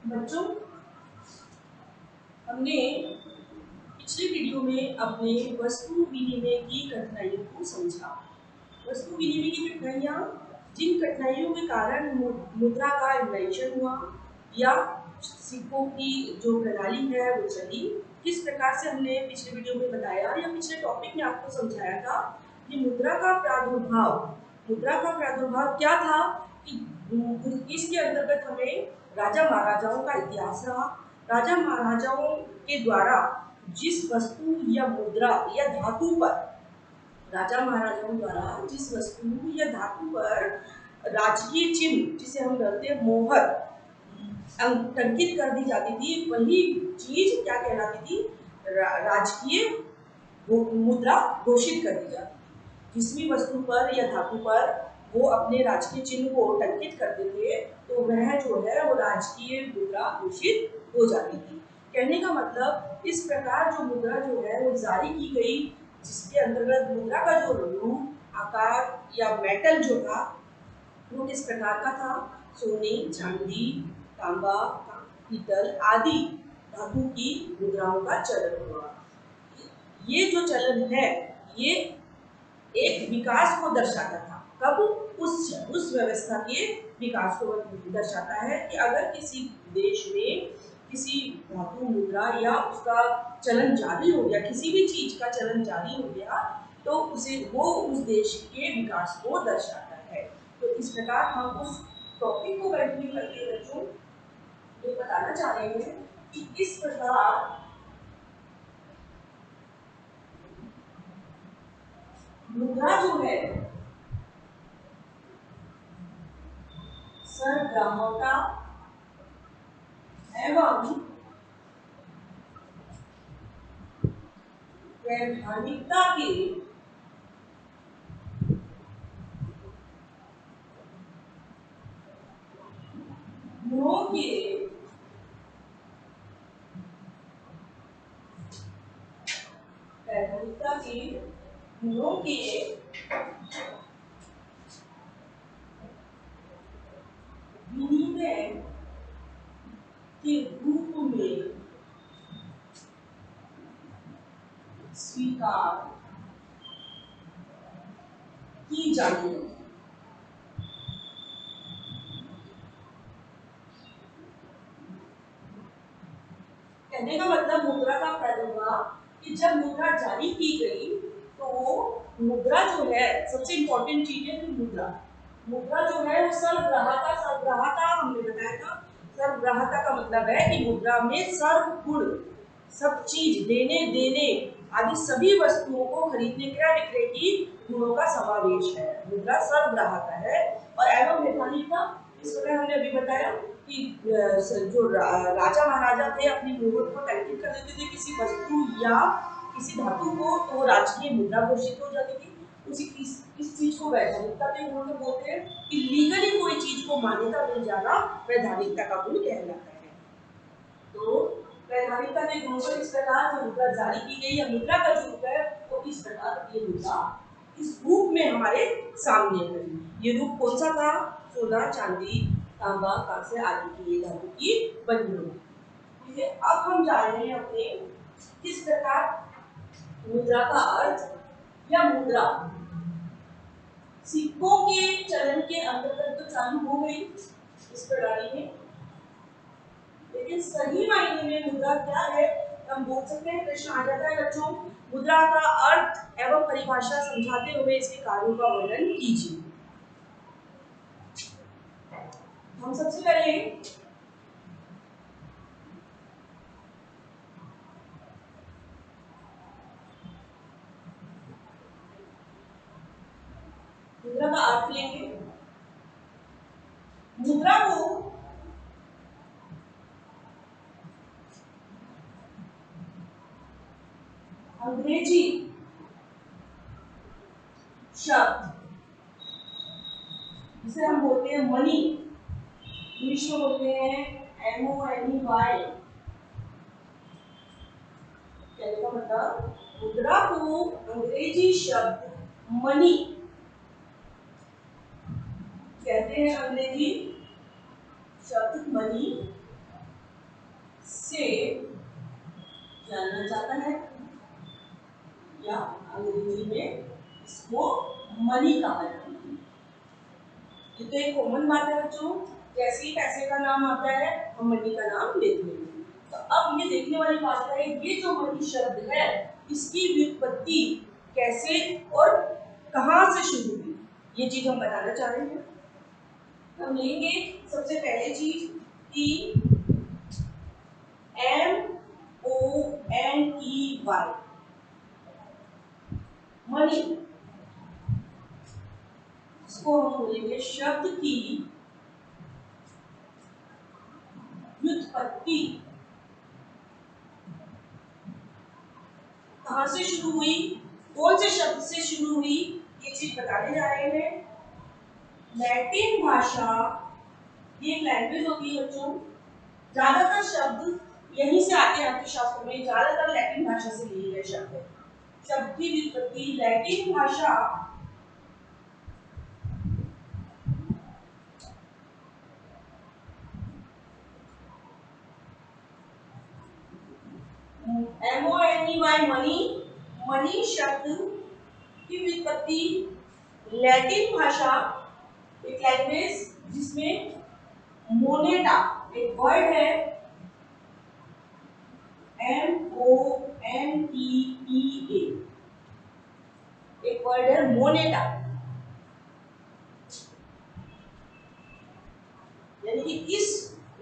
बच्चों, हमने पिछले वीडियो में अपने वस्तु विनिमय की कठिनाइयों को समझा। वस्तु विनिमय की कठिनाइयाँ, जिन कठिनाइयों के कारण मुद्रा का इन्वेंशन हुआ या सिक्कों की जो प्रणाली है वो चली, किस प्रकार से हमने पिछले वीडियो में बताया या पिछले टॉपिक में आपको समझाया था कि मुद्रा का प्रादुर्भाव क्या था कि इसके अंतर्गत हमें राजा महाराजाओं का इतिहास रहा। राजा महाराजाओं के द्वारा जिस वस्तु या मुद्रा या धातु पर राजा महाराजाओं द्वारा जिस वस्तु या धातु पर राजकीय चिन्ह, जिसे हम कहते हैं मोहर, अंकित कर दी जाती थी, वही चीज क्या कहलाती थी? राजकीय मुद्रा घोषित कर दी जाती थी। जिस भी वस्तु पर या धातु पर वो अपने राजकीय चिन्ह को टंकित करते थे तो वह जो है वो राजकीय मुद्रा घोषित हो जाती थी। कहने का मतलब, इस प्रकार जो मुद्रा जो है वो जारी की गई, जिसके अंतर्गत मुद्रा का जो रूप, आकार या मेटल जो था वो किस प्रकार का था? सोने, चांदी, तांबा, पीतल आदि धातु की मुद्राओं का चलन हुआ। ये जो चलन है ये एक विकास को दर्शाता था। कब? उस व्यवस्था के विकास को दर्शाता है कि अगर किसी देश में किसी धातु मुद्रा या उसका चलन जारी हो गया, किसी भी चीज का चलन जारी हो गया, तो वो उस देश के विकास को दर्शाता है। तो इस प्रकार हम उस टॉपिक को कंटिन्यू करके बच्चों ये बताना चाह रहे हैं कि किस प्रकार मुद्रा जो है सरग्राहता एवं वैधानिकता के गुणों के वैधानिकता के गुणों के विनिमय के रूप में स्वीकार की जाती है। कहने का मतलब मुद्रा का प्रादुर्भाव कि जब मुद्रा जारी की गई तो मुद्रा जो है, सबसे इंपॉर्टेंट चीज है कि मुद्रा जो है वो सर्वग्राहता हमने बताया था। सर्वग्राहता का मतलब है कि मुद्रा में सर्व गुण, सब चीज, लेने देने आदि सभी वस्तुओं को खरीदने क्रय विक्रय की गुणों का समावेश है। मुद्रा सर्वग्राहता है। और एवं वैधानिकता, इस प्रकार हमने अभी बताया कि जो राजा महाराजा थे अपनी मोहर को टंकित कर देते थे किसी वस्तु या किसी धातु को, तो वो राजकीय मुद्रा घोषित हो जाती थी। उसी इस चीज को वैधानिकता के गुण में बोलते हैं कि लीगली कोई चीज को मान्यता मिल जाना वैधानिकता का गुण कहलाता है। तो वैधानिकता के गुणों पर इस प्रकार जो मुद्रा जारी की गई या मुद्रा का जो रूप है वो इस प्रकार ये मुद्रा इस रूप में हमारे सामने है। ये रूप कौन सा था? सोना, चांदी, तांबा, कांस्य आदि की ये धातु की बनी हुई। ठीक है, अब हम जा रहे हैं अपने किस प्रकार मुद्रा का अर्थ या मुद्रा सिक्कों के चलन के अंतर्गत तो चालू हो गई इस प्रणाली में, लेकिन सही मायने में मुद्रा क्या है हम बोल सकते हैं। प्रश्न आ जाता है बच्चों, मुद्रा का अर्थ एवं परिभाषा समझाते हुए इसके कार्यों का वर्णन कीजिए। हम सबसे पहले मुद्रा का अर्थ लेंगे। मुद्रा को अंग्रेजी शब्द जिसे हम बोलते हैं मनी, इंग्लिश में बोलते हैं MONEY। कहने का मतलब मुद्रा को अंग्रेजी शब्द मनी कहते हैं। अंग्रेजी शब्द मनी से जानना चाहता है, या अंग्रेजी में इसको मनी कहा जाता है। ये तो एक कॉमन बात है बच्चों, जैसे ही पैसे का नाम आता है हम मनी का नाम लेते हैं। तो अब ये देखने वाली बात है, ये जो मनी शब्द है इसकी व्युत्पत्ति कैसे और कहां से शुरू हुई, ये चीज हम बताना चाह रहे हैं। हम लेंगे सबसे पहले चीज कि MONEY मनी, इसको हम बोलेंगे शब्द की व्युत्पत्ति कहां से शुरू हुई, कौन से शब्द से शुरू हुई, ये चीज बताने जा रहे हैं। लैटिन भाषा, ये एक लैंग्वेज होती है बच्चों, ज्यादातर शब्द यहीं से आते हैं आपके शास्त्र में, ज्यादातर लैटिन भाषा से लिए गए शब्द है। शब्द की व्युत्पत्ति लैटिन भाषा MONEY मनी, मनी शब्द की व्युत्पत्ति लैटिन भाषा, एक लैंग्वेज जिसमें मोनेटा एक वर्ड है, MONETA एक वर्ड है मोनेटा, यानी कि इस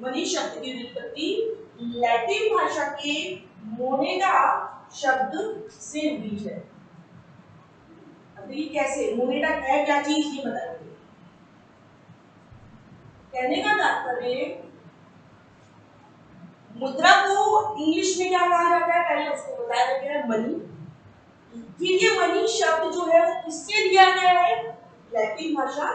मनी शब्द की व्युत्पत्ति लैटिन भाषा के मोनेटा शब्द से हुई है। अब ये कैसे, मोनेटा है क्या चीज ये बताइए। कहने का तात्पर्य, मुद्रा को इंग्लिश में क्या कहा जाता है पहले उसको बताया गया है, मनी। फिर ये मनी शब्द जो है वो किससे लिया गया है, लैटिन भाषा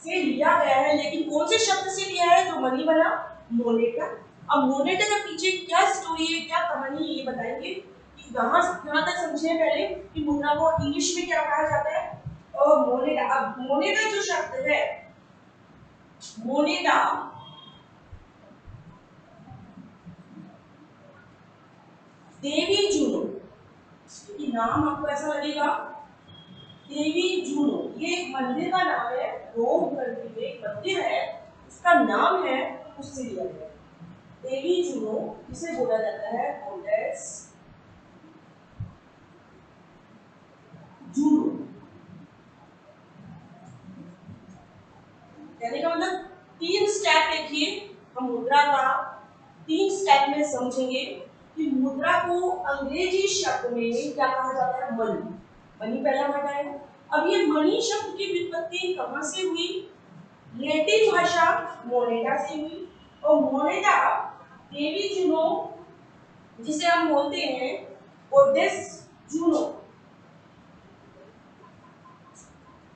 से लिया गया है, लेकिन कौन से शब्द से लिया है जो मनी बना, मोनेटा। अब मोनेटा के पीछे क्या स्टोरी है, क्या कहानी है, ये बताएंगे कि यहाँ तक समझे पहले कि मुद्रा को इंग्लिश में क्या कहा जाता है, और मोनेटा। अब मोनेटा जो शब्द है, मोनेटा देवी जूनो, कि नाम आपको ऐसा लगेगा देवी जूनो, ये एक मंदिर का नाम है, रोम कंट्री में एक मंदिर है, उसका नाम है, उससे लिया गया देवी जूनो, जिसे बोला जाता है गॉडेस जूनो। कहने का मतलब 3 स्टेप देखिए, हम मुद्रा का 3 स्टेप में समझेंगे कि मुद्रा को अंग्रेजी शब्द में क्या कहा जाता है, मनी। मनी पहला वर्ड है। अब ये मनी शब्द की व्युत्पत्ति कहां से हुई, लैटिन भाषा मोनेटा से हुई, और मोनेटा देवी जूनो, जिसे हम बोलते हैं गॉडेस जूनो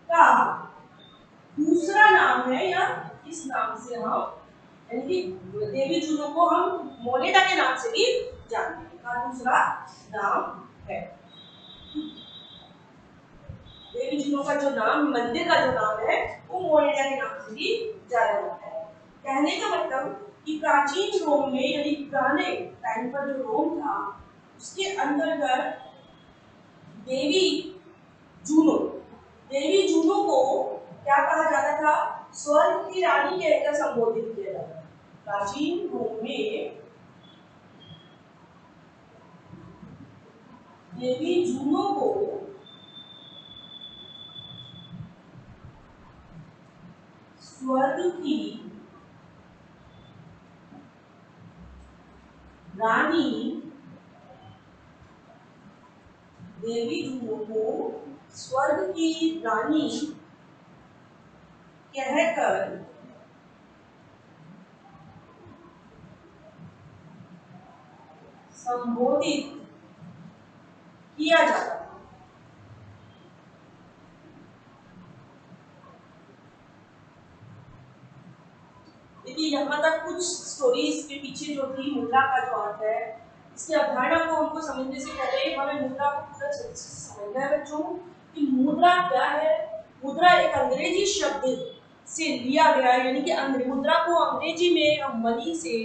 का दूसरा नाम है, या इस नाम से हम, यानी कि देवी जूनो को हम मोनेटा के नाम से भी जानते हैं, का दूसरा नाम है। देवी जूनो का जो नाम, मंदिर का जो नाम है, वो मोनेटा के नाम से भी जाना जाता है। कहने का मतलब कि प्राचीन रोम में, यानी पुराने टाइम पर जो रोम था उसके अंतर्गत देवी जूनो, देवी जूनो को क्या कहा जाता था, स्वर्ग की रानी कहकर संबोधित किया जाता था। प्राचीन रोम में देवी जूनो को स्वर्ग की रानी, देवी जूनो को स्वर्ग की रानी कहकर संबोधित किया जाता था। देखिए यहाँ तक कुछ स्टोरीज के पीछे जो थी मुद्रा का जो अर्थ है, इसकी अवधारणा को हमको समझने से पहले हमें मुद्रा को पूरा अच्छे से समझना है बच्चों कि मुद्रा क्या है। मुद्रा एक अंग्रेजी शब्द से लिया गया, यानी कि मुद्रा को अंग्रेजी में हम मनी से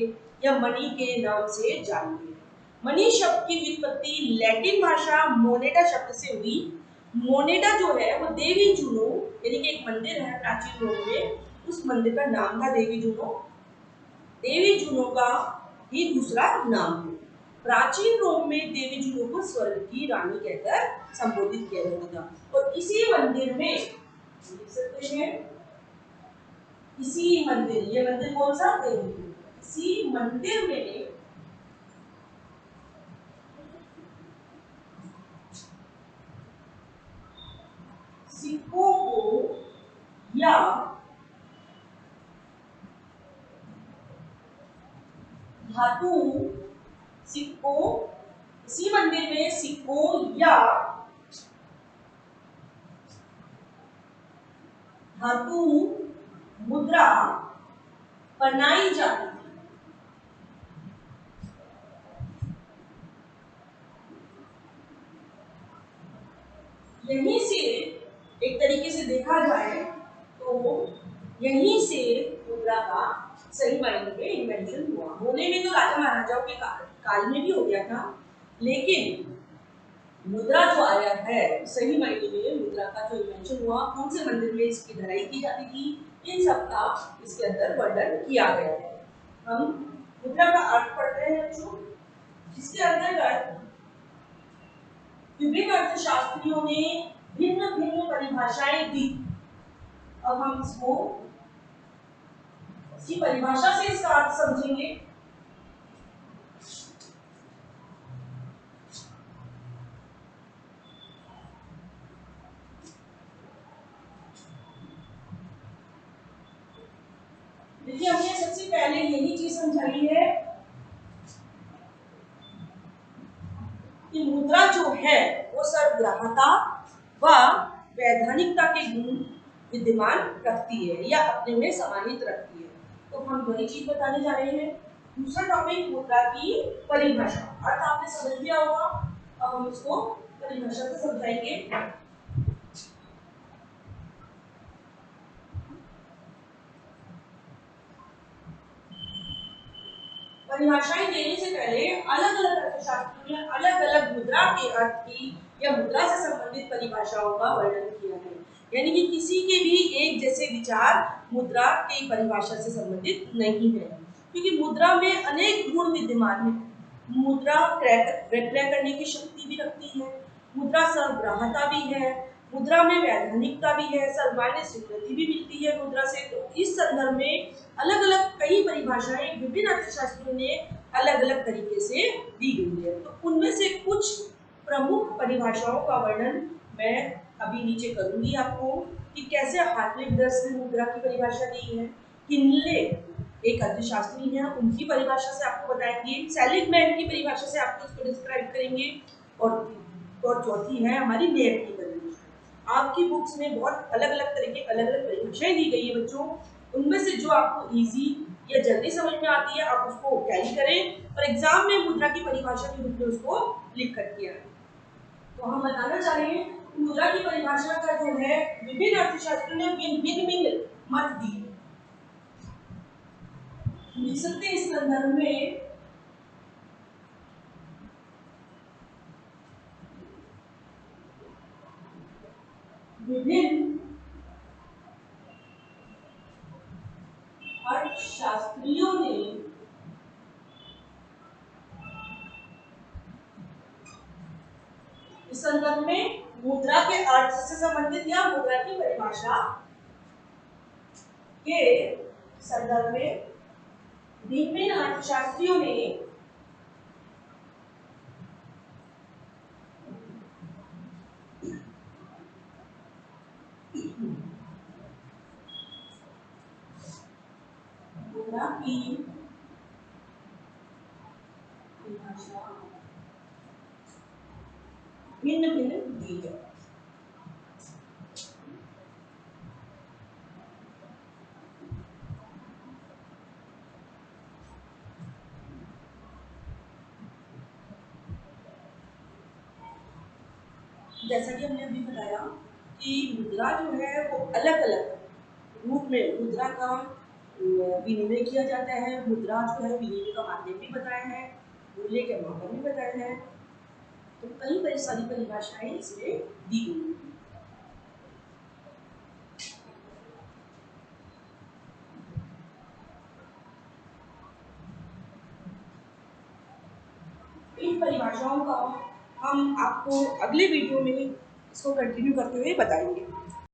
या मनी के नाम से जानते हैं। मनी शब्द की उत्पत्ति लैटिन भाषा मोनेटा शब्द से हुई। मोनेटा जो है वो देवी जूनो, यानी कि एक मंदिर है प्राचीन रोम में, उस मंदिर का नाम था देवी जूनो। देवी जूनो का ही दूसरा नाम है। प्राचीन रोम में देवी जूनो को स्वर्ग की रानी कहकर संबोधित किया जाता था। और इसी मंदिर में देख सकते हैं, इसी मंदिर, ये मंदिर कौन सा, देवी जूनो, इसी मंदिर में सिक्कों को या धातु सिक्कों, इसी मंदिर में सिक्कों या धातु मुद्रा बनाई जाती थी। यहीं से एक तरीके से देखा जाए तो यहीं से मुद्रा का सही मायने में इन्वेंशन हुआ। होने में तो राजा महाराजाओं के काल में भी हो गया था, लेकिन मुद्रा जो आया है सही मायने में, मुद्रा का जो इन्वेंशन हुआ, कौन से मंदिर में इसकी धराई की जाती थी, इन सब का इसके अंदर वर्णन किया गया है। हम मुद्रा का अर्थ पढ़ते हैं बच्चों, जिसके अंतर्गत विभिन्न अर्थशास्त्रियों ने भिन्न भिन्न परिभाषाएं दी। अब हम इसको इसकी परिभाषा से इसका अर्थ समझेंगे। देखिए, हमने सबसे पहले यही चीज समझाई है कि मुद्रा जो है वो सर्वग्राहता व वैधानिकता के गुण विद्यमान रखती है या अपने में समाहित रखती है। तो हम वही चीज बताने जा रहे हैं। दूसरा टॉपिक मुद्रा की परिभाषा, अर्थ आपने समझ लिया होगा, अब हम इसको परिभाषा से समझाएंगे। परिभाषाएं देने से पहले अलग अलग अर्थशास्त्रियों ने अलग अलग मुद्रा के अर्थ की या मुद्रा से संबंधित परिभाषाओं का वर्णन किया है। यानी कि किसी के भी एक जैसे विचार मुद्रा की परिभाषा से संबंधित नहीं है, क्योंकि मुद्रा में अनेक गुण विद्यमान है। मुद्रा क्रय करने की शक्ति भी रखती है, मुद्रा सर्वग्राहता भी है, मुद्रा में वैधानिकता भी है, सर्वमान्य स्वीकृति भी मिलती है मुद्रा से। तो इस संदर्भ में अलग अलग कई परिभाषाएं विभिन्न अर्थशास्त्रियों ने अलग अलग तरीके से दी गई है। तो उनमें से कुछ प्रमुख परिभाषाओं का वर्णन मैं अभी नीचे करूंगी आपको, कि कैसे हार्टलेट दर्स ने मुद्रा की परिभाषा दी है, किनले एक अर्थशास्त्री हैं उनकी परिभाषा से आपको बताएंगे, सेलिगमैन की परिभाषा से आपको इसको डिस्क्राइब करेंगे, और चौथी है हमारी नेप की परिभाषा। आपकी बुक्स में बहुत अलग अलग तरह के अलग अलग परिभाषाएं दी गई है बच्चों, उनमें से जो आपको इजी या जल्दी समझ में आती है आप उसको कैरी करें और एग्जाम में मुद्रा की परिभाषा के रूप में उसको लिख कर के आए। तो हम बताना चाह रहे हैं मुद्रा की परिभाषा का जो है विभिन्न अर्थशास्त्रियों ने भिन्न मत दिए। लिख सकते हैं इस संदर्भ में विभिन्न अर्थशास्त्रियों ने इस संदर्भ में मुद्रा के अर्थ से संबंधित या मुद्रा की परिभाषा के संदर्भ में विभिन्न अर्थशास्त्रियों ने मुद्रा की परिभाषा भिन्न भिन्न दी है। जैसा कि हमने अभी बताया कि मुद्रा जो है वो अलग अलग रूप में मुद्रा का विनिमय किया जाता है। मुद्रा जो है विनिमय का माध्यम भी बताया है, मूल्य के मापन भी बताया है। तो कई सारी परिभाषाएं इसमें दी गई हैं। इन परिभाषाओं का हम आपको अगले वीडियो में इसको कंटिन्यू करते हुए बताएंगे।